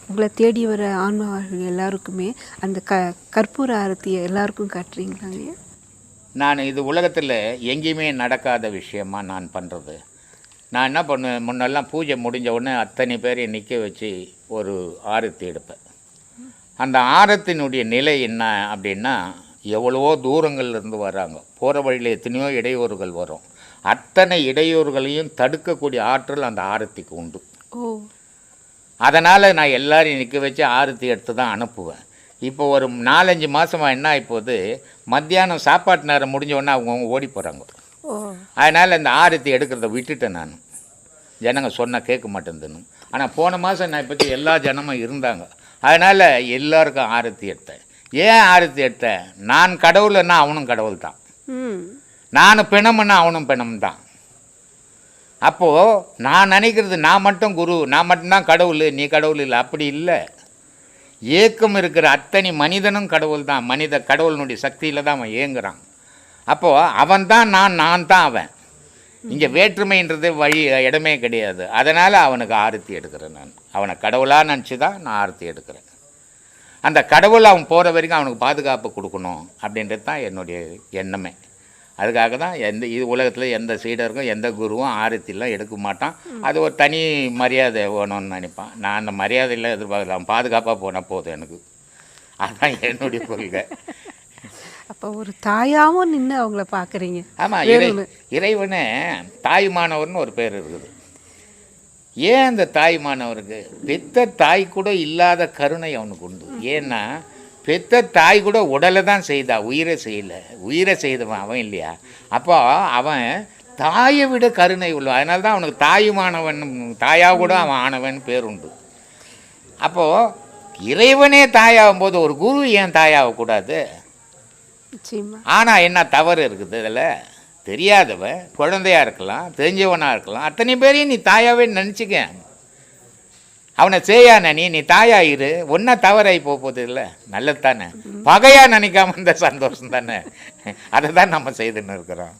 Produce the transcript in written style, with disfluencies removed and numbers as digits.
உங்களை தேடி வர ஆன்மாவார்கள் எல்லாருக்குமே அந்த கற்பூர ஆரத்தியை எல்லாருக்கும் காட்டுறீங்களாங்க? நான் இது உலகத்தில் எங்கேயுமே நடக்காத விஷயமா நான் பண்ணுறது. நான் என்ன பண்ணுவேன், முன்னெல்லாம் பூஜை முடிஞ்ச உடனே அத்தனை பேரையும் நிற்க வச்சு ஒரு ஆரத்தி எடுப்பேன். அந்த ஆரத்தினுடைய நிலை என்ன அப்படின்னா, எவ்வளவோ தூரங்கள்லேருந்து வராங்க, போகிற வழியில் எத்தனையோ இடையூறுகள் வரும். அத்தனை இடையூறுகளையும் தடுக்கக்கூடிய ஆற்றல் அந்த ஆரத்திக்கு உண்டு. அதனால் நான் எல்லோரையும் நிற்க வச்சு ஆரத்தி எடுத்து தான் அனுப்புவேன். இப்போ ஒரு 4-5 மாதமாக என்ன ஆகிப்போது, மத்தியானம் சாப்பாட்டு நேரம் முடிஞ்சோடனே அவங்க ஓடி போகிறாங்க. அதனால் அந்த ஆரத்தி எடுக்கிறத விட்டுட்டேன் நான். ஜனங்க சொன்னால் கேட்க மாட்டேங்குதுன்னு. ஆனால் போன மாதம் நான் பற்றி எல்லா ஜனமும் இருந்தாங்க. அதனால் எல்லாருக்கும் ஆரத்தி எடுத்தேன். ஏன் ஆரத்தி எடுத்தேன்? நான் கடவுள்னா அவனும் கடவுள் தான், நான் பிணம்னா அவனும் பிணம் தான். அப்போது நான் நினைக்கிறது நான் மட்டும் குரு, நான் மட்டும்தான் கடவுள், நீ கடவுள் இல்லை, அப்படி இல்லை. ஏக்கம் இருக்கிற அத்தனை மனிதனும் கடவுள் தான். கடவுளினுடைய சக்தியில் தான் அவன் ஏங்குறான். அப்போது அவன் தான் நான் தான் அவன். இங்கே வேற்றுமைன்றது இடமே கிடையாது. அதனால் அவனுக்கு ஆரத்தி எடுக்கிறேன். நான் அவனை கடவுளாக நினச்சி தான் நான் ஆரத்தி எடுக்கிறேன். அந்த கடவுள் அவன் போகிற வரைக்கும் அவனுக்கு பாதுகாப்பு கொடுக்கணும் அப்படின்றது தான் என்னுடைய எண்ணமே. அதுக்காக தான் இது உலகத்தில் எந்த சீடருக்கும் எந்த குருவும் ஆரத்திலாம் எடுக்க மாட்டான். அது ஒரு தனி மரியாதை வேணும்னு நினைப்பான். நான் அந்த மரியாதையில் எதிர்பார்க்கலாம், பாதுகாப்பாக போனால் போதும் எனக்கு. அதுதான் என்னுடைய கொள்கை. அப்போ ஒரு தாயாகவும் நின்று அவங்கள பார்க்குறீங்க. ஆமாம், இறைவனே தாய்மானவர்னு ஒரு பேர் இருக்குது. ஏன் அந்த தாய்மானவருக்கு? பெத்த தாய் கூட இல்லாத கருணை அவனுக்கு உண்டு. ஏன்னா பெத்த தாய் கூட உடலை தான் செய்தா, உயிரை செய்யலை. உயிரை செய்தவன் அவன் இல்லையா? அப்போ அவன் தாயை விட கருணை உள்ள. அதனால தான் அவனுக்கு தாயுமானவன், தாயாக கூட அவன் ஆனவன் பேர் உண்டு. அப்போது இறைவனே தாயாகும் போது ஒரு குரு ஏன் தாயாகக்கூடாது? ஆனால் என்ன தவறு இருக்குது இதில்? தெரியாதவன் குழந்தையாக இருக்கலாம், தெரிஞ்சவனாக இருக்கலாம், அத்தனை பேரையும் நீ தாயாகவே நினச்சிக்க. அவனை செய்யானே நீ தாயாயிரு, ஒன்றா தவறாகி போகுது இல்லை, நல்லது தானே. பகையாக நினைக்காம இந்த சந்தோஷம் தானே. அதை தான் நம்ம செய்துன்னு இருக்கிறோம்.